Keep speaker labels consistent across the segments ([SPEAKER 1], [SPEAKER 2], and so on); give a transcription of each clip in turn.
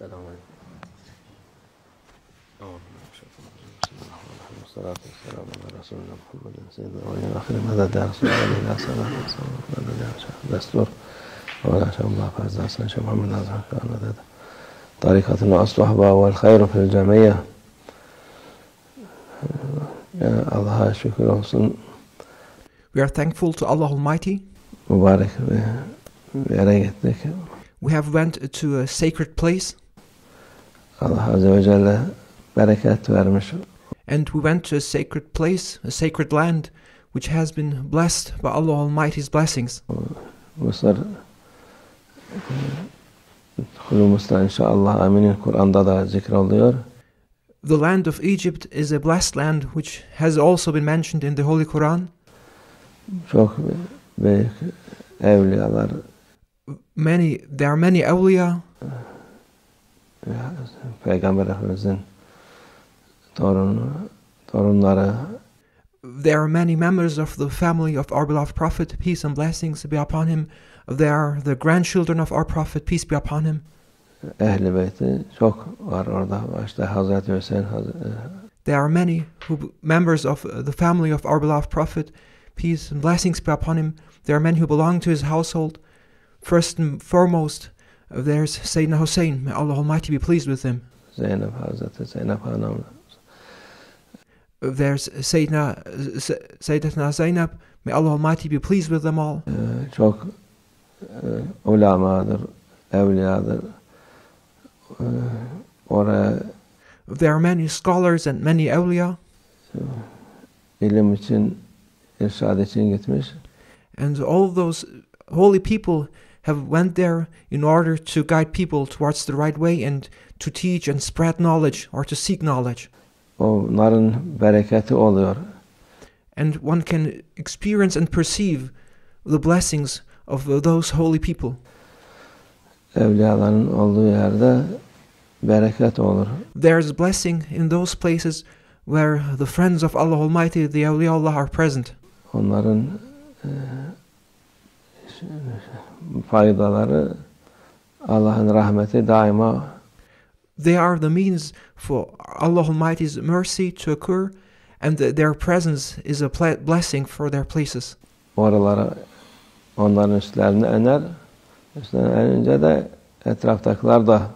[SPEAKER 1] السلام عليكم. والصلاة والسلام على رسولنا محمد سيدنا وآخر مدد يا رسول الله لا صلاة مدد يا شيخ دستور ولا شاء الله فاز حسن شيخ محمد نازل كان مدد طريقة وأصلحها والخير في الجميع يا الله شكر وحسن.
[SPEAKER 2] We are thankful to Allah Almighty.
[SPEAKER 1] مبارك بريتك.
[SPEAKER 2] We have went to a sacred place.
[SPEAKER 1] Allah عز وجل بركات vermiş.
[SPEAKER 2] And we went to a sacred place, a sacred land, which has been blessed by Allah Almighty's blessings.
[SPEAKER 1] Mısır Mısır inşallah aminin Kur'an'da da zikroluyor.
[SPEAKER 2] The land of Egypt is a blessed land which has also been mentioned in the Holy Quran.
[SPEAKER 1] Çok büyük evliyalar.
[SPEAKER 2] There are many awliya.
[SPEAKER 1] Peygamber Efendimizin torunları.
[SPEAKER 2] There are many members of the family of our beloved Prophet, peace and blessings be upon him. They are the grandchildren of our Prophet, peace be upon him.
[SPEAKER 1] Ehl-i Beyti çok var orada. İşte Hazreti Hüseyin.
[SPEAKER 2] There are many members of the family of our beloved Prophet, peace and blessings be upon him. There are many who belong to his household. First and foremost, there's Sayyidina Hussein. May Allah Almighty be pleased with him.
[SPEAKER 1] Hazreti Zeynep Hanım.
[SPEAKER 2] There's Sayyidatna Zainab. May Allah Almighty be pleased with them all.
[SPEAKER 1] Çok ulamadır, evliyadır. Oraya
[SPEAKER 2] there are many scholars and many awliya.
[SPEAKER 1] İlim için, irşad için gitmiş.
[SPEAKER 2] And all those holy people have went there in order to guide people towards the right way and to teach and spread knowledge or to seek knowledge.
[SPEAKER 1] Onların bereketi oluyor.
[SPEAKER 2] And one can experience and perceive the blessings of those holy people.
[SPEAKER 1] Evliyaların olduğu yerde bereket olur.
[SPEAKER 2] There is blessing in those places where the friends of Allah Almighty, the awliyaullah, are present.
[SPEAKER 1] Onların faydaları Allah'ın rahmeti daima.
[SPEAKER 2] They are the means for Allah Almighty's mercy to occur, and their presence is a blessing for their places.
[SPEAKER 1] Oralara onların üstlerine iner. Üstlerine enince de etraftakiler da.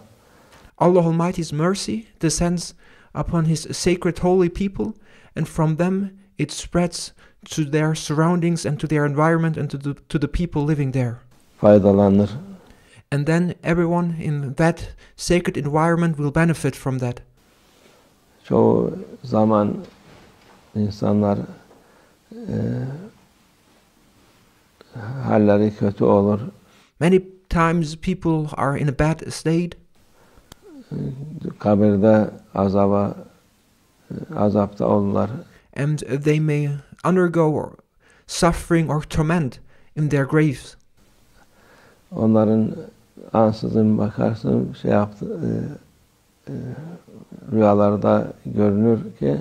[SPEAKER 2] Allah Almighty's mercy descends upon His sacred holy people, and from them it spreads to their surroundings and to their environment and to the people living there.
[SPEAKER 1] Faydalanır.
[SPEAKER 2] And then everyone in that sacred environment will benefit from that.
[SPEAKER 1] Çoğu zaman insanlar halleri kötü olur.
[SPEAKER 2] Many times people are in a bad state.
[SPEAKER 1] Kabirde azapta olurlar.
[SPEAKER 2] And they may undergo suffering or torment in their graves.
[SPEAKER 1] Onların ansızın bakarsın rüyalarda görünür ki.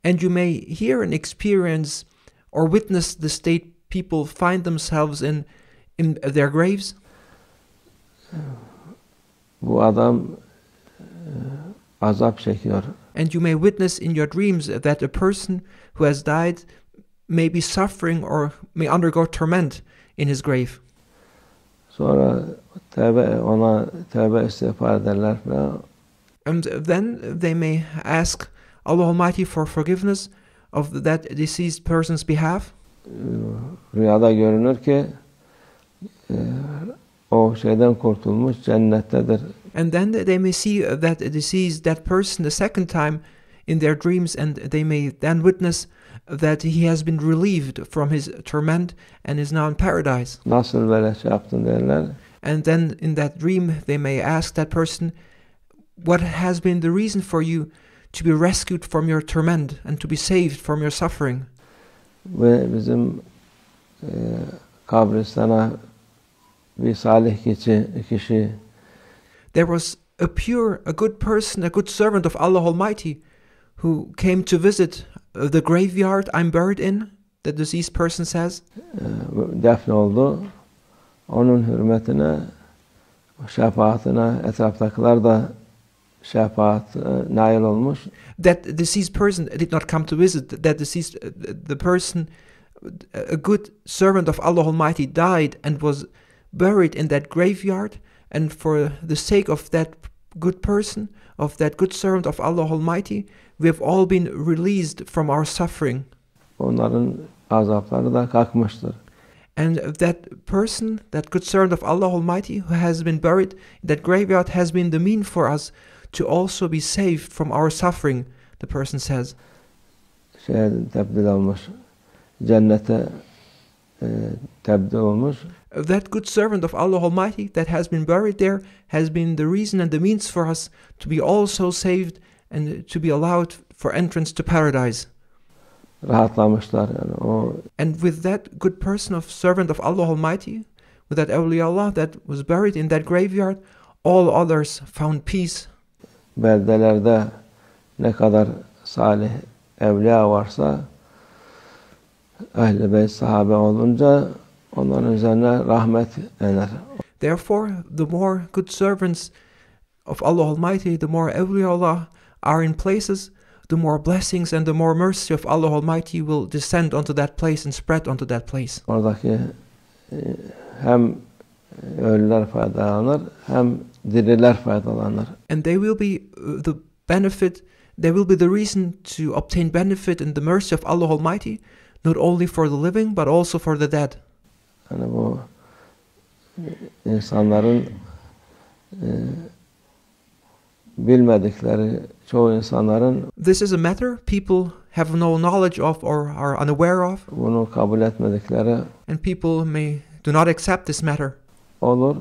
[SPEAKER 2] And you may hear and experience or witness the state people find themselves in their graves.
[SPEAKER 1] Bu adam azap çekiyor.
[SPEAKER 2] And you may witness in your dreams that a person who has died may be suffering or may undergo torment in his grave.
[SPEAKER 1] Sonra ona tövbe istiğfar ederler falan.
[SPEAKER 2] And then they may ask Allah Almighty for forgiveness of that deceased person's behalf.
[SPEAKER 1] Rüyada görünür ki o şeyden kurtulmuş, cennettedir.
[SPEAKER 2] And then they may see that person the second time in their dreams, and they may then witness that he has been relieved from his torment and is now in paradise.
[SPEAKER 1] Nasıl böyle şey yaptın derler.
[SPEAKER 2] And then in that dream they may ask that person, what has been the reason for you to be rescued from your torment and to be saved from your suffering?
[SPEAKER 1] Ve bizim kabristana bir salih kişi.
[SPEAKER 2] There was a good person, a good servant of Allah Almighty, who came to visit the graveyard I'm buried in, the deceased person says.
[SPEAKER 1] Defne oldu. Onun hürmetine, şefaatine etraftakiler da şefaat nail olmuş.
[SPEAKER 2] That deceased person did not come to visit. That deceased, the person, a good servant of Allah Almighty, died and was buried in that graveyard. And for the sake of that good person, of that good servant of Allah Almighty, we have all been released from our suffering.
[SPEAKER 1] Onların azapları da kalkmıştır.
[SPEAKER 2] And that person, that good servant of Allah Almighty, who has been buried in that graveyard, has been the mean for us to also be saved from our suffering, the person says.
[SPEAKER 1] Tebdil olmuş. Cennete tebdil olmuş.
[SPEAKER 2] That good servant of Allah Almighty that has been buried there has been the reason and the means for us to be also saved and to be allowed for entrance to paradise.
[SPEAKER 1] Rahatlamışlar yani o.
[SPEAKER 2] And with that good person of servant of Allah Almighty, with that awliyaullah that was buried in that graveyard, all others found peace.
[SPEAKER 1] Beldelerde ne kadar salih evliya varsa Ehl-i Beyt sahabe olunca onların üzerine rahmet iner.
[SPEAKER 2] Therefore, the more good servants of Allah Almighty, the more awliyaullah are in places, the more blessings and the more mercy of Allah Almighty will descend onto that place and spread onto that place.
[SPEAKER 1] Oradaki hem ölüler faydalanır hem diriler faydalanır.
[SPEAKER 2] And they will be the benefit, they will be the reason to obtain benefit and the mercy of Allah Almighty, not only for the living but also for the dead.
[SPEAKER 1] Yani bu insanların bilmedikleri çoğu insanların
[SPEAKER 2] This is a matter people have no knowledge of or are unaware of.
[SPEAKER 1] Bunu kabul etmedikleri
[SPEAKER 2] and people do not accept this matter.
[SPEAKER 1] Olur.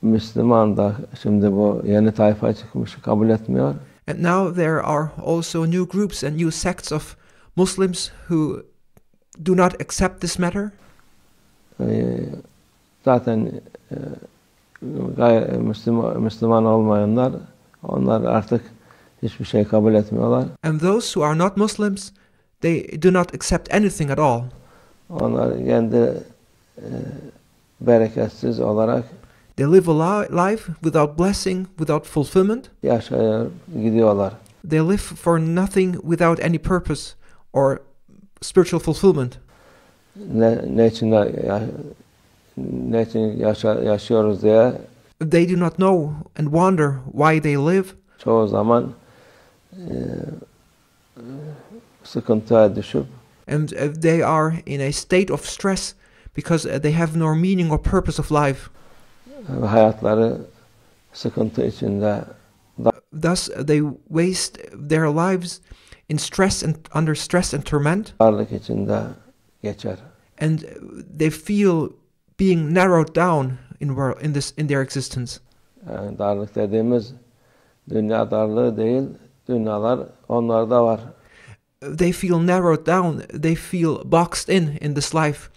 [SPEAKER 1] Müslüman da şimdi bu yeni tayfa çıkmış kabul etmiyor.
[SPEAKER 2] And now there are also new groups and new sects of Muslims who do not accept this matter.
[SPEAKER 1] Zaten Müslüman olmayanlar onlar artık hiçbir şey kabul etmiyorlar.
[SPEAKER 2] And those who are not Muslims, they do not accept anything at all.
[SPEAKER 1] Onlar kendi bereketsiz olarak
[SPEAKER 2] they live a life without blessing, without fulfillment.
[SPEAKER 1] Yaşayıp gidiyorlar.
[SPEAKER 2] They live for nothing without any purpose or spiritual fulfillment.
[SPEAKER 1] Ne için yaşıyoruz diye.
[SPEAKER 2] They do not know and wonder why they live.
[SPEAKER 1] Çoğu zaman sıkıntıya düşüp
[SPEAKER 2] and they are in a state of stress because they have no meaning or purpose of life.
[SPEAKER 1] Hayatları sıkıntı içinde.
[SPEAKER 2] Thus they waste their lives in stress and under stress and torment.
[SPEAKER 1] Darlık içinde geçer.
[SPEAKER 2] And they feel being narrowed down in their existence.
[SPEAKER 1] Yani darlık dediğimiz dünya darlığı değil, dünyalar onlarda var.
[SPEAKER 2] They feel narrowed down, they feel boxed in this life.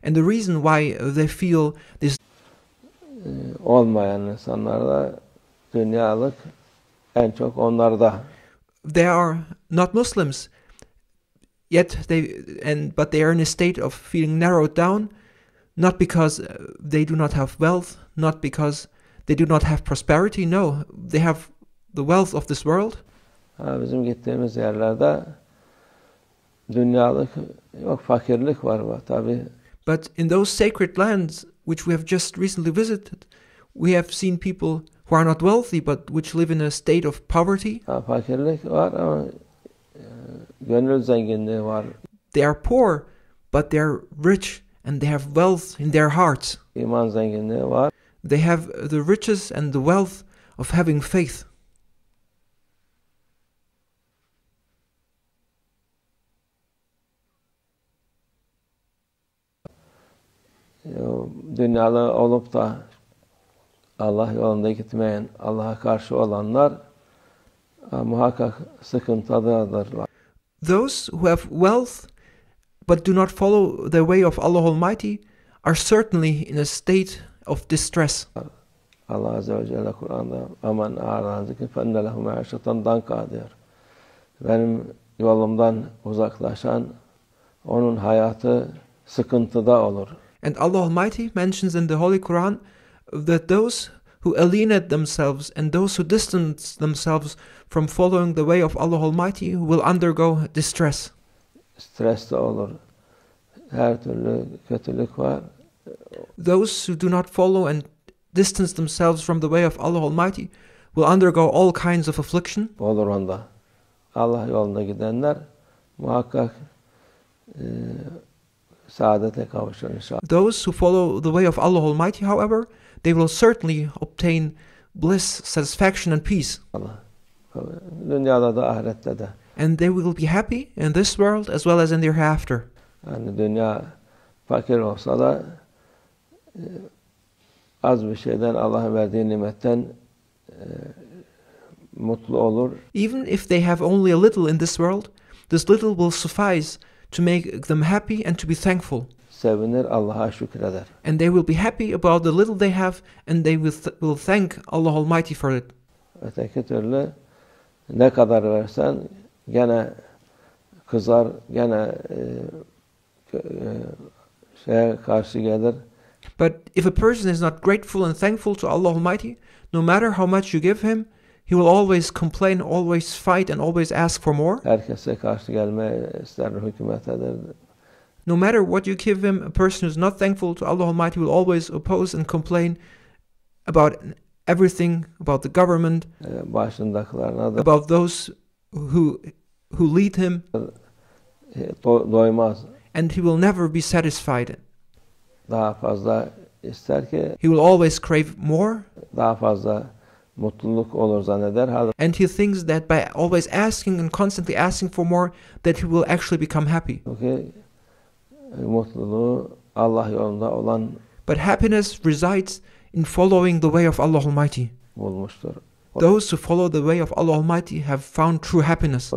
[SPEAKER 2] And the reason why they feel this
[SPEAKER 1] olmayan insanlarda dünyalık en çok onlarda.
[SPEAKER 2] They are not Muslims, yet but they are in a state of feeling narrowed down, not because they do not have wealth, not because they do not have prosperity. No, they have the wealth of this world.
[SPEAKER 1] Bizim gittiğimiz yerlerde dünyalık yok, fakirlik var tabii.
[SPEAKER 2] But in those sacred lands which we have just recently visited, we have seen people who are not wealthy but which live in a state of poverty.
[SPEAKER 1] Fakirlik var ama gönül zenginliği var.
[SPEAKER 2] They are poor but they are rich and they have wealth in their hearts.
[SPEAKER 1] İman zenginliği var.
[SPEAKER 2] They have the riches and the wealth of having faith.
[SPEAKER 1] Dünyalı olup da Allah yolunda gitmeyen, Allah'a karşı olanlar muhakkak sıkıntıdadırlar.
[SPEAKER 2] Those who have wealth but do not follow the way of Allah Almighty are certainly in a state of distress.
[SPEAKER 1] Allah Azze ve Celle Kur'an'da aman a'ran zikri fenne lehu me'aşetan danka diyor. Benim yolumdan uzaklaşan onun hayatı sıkıntıda olur.
[SPEAKER 2] And Allah Almighty mentions in the Holy Quran that those who alienate themselves and those who distance themselves from following the way of Allah Almighty will undergo distress.
[SPEAKER 1] Stres de olur. Her türlü kötülük var.
[SPEAKER 2] Those who do not follow and distance themselves from the way of Allah Almighty will undergo all kinds of affliction.
[SPEAKER 1] Olur onda. Allah yolunda gidenler muhakkak saadete kavuşur inşallah.
[SPEAKER 2] Those who follow the way of Allah Almighty, however, they will certainly obtain bliss, satisfaction and peace.
[SPEAKER 1] Dünyada da ahirette de.
[SPEAKER 2] And they will be happy in this world as well as in the hereafter.
[SPEAKER 1] Yani dünya fakir olsa da az bir şeyden Allah'ın verdiği nimetten mutlu olur.
[SPEAKER 2] Even if they have only a little in this world, this little will suffice to make them happy and to be thankful.
[SPEAKER 1] Sevinir, Allah'a şükreder.
[SPEAKER 2] And they will be happy about the little they have, and they will thank Allah Almighty for it.
[SPEAKER 1] Öteki türlü ne kadar versen gene kızar, gene şeye karşı gelir.
[SPEAKER 2] But if a person is not grateful and thankful to Allah Almighty, no matter how much you give him, he will always complain, always fight, and always ask for more.
[SPEAKER 1] Herkese karşı gelmeye ister, hükümet eder.
[SPEAKER 2] No matter what you give him, a person who's not thankful to Allah Almighty will always oppose and complain about everything, about the government,
[SPEAKER 1] Başındakilerine de
[SPEAKER 2] about those who lead him,
[SPEAKER 1] doymaz.
[SPEAKER 2] and he will never be satisfied.
[SPEAKER 1] Daha fazla ister ki
[SPEAKER 2] He will always crave more,
[SPEAKER 1] daha fazla mutluluk olur zanneder.
[SPEAKER 2] and he thinks that by always asking and constantly asking for more, that he will actually become happy.
[SPEAKER 1] Çünkü mutluluğu Allah yolunda olan
[SPEAKER 2] But happiness resides in following the way of Allah Almighty.
[SPEAKER 1] bulmuştur.
[SPEAKER 2] Those who follow the way of Allah Almighty have found true happiness.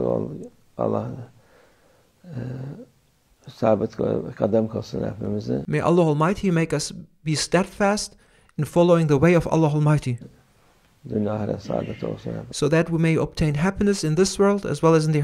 [SPEAKER 1] Allah sabit kadem kılsın hepimizi.
[SPEAKER 2] May Allah Almighty make us be steadfast in following the way of Allah Almighty,
[SPEAKER 1] Dünya ahiret saadeti olsun.
[SPEAKER 2] so that we may obtain happiness in this world as well as in the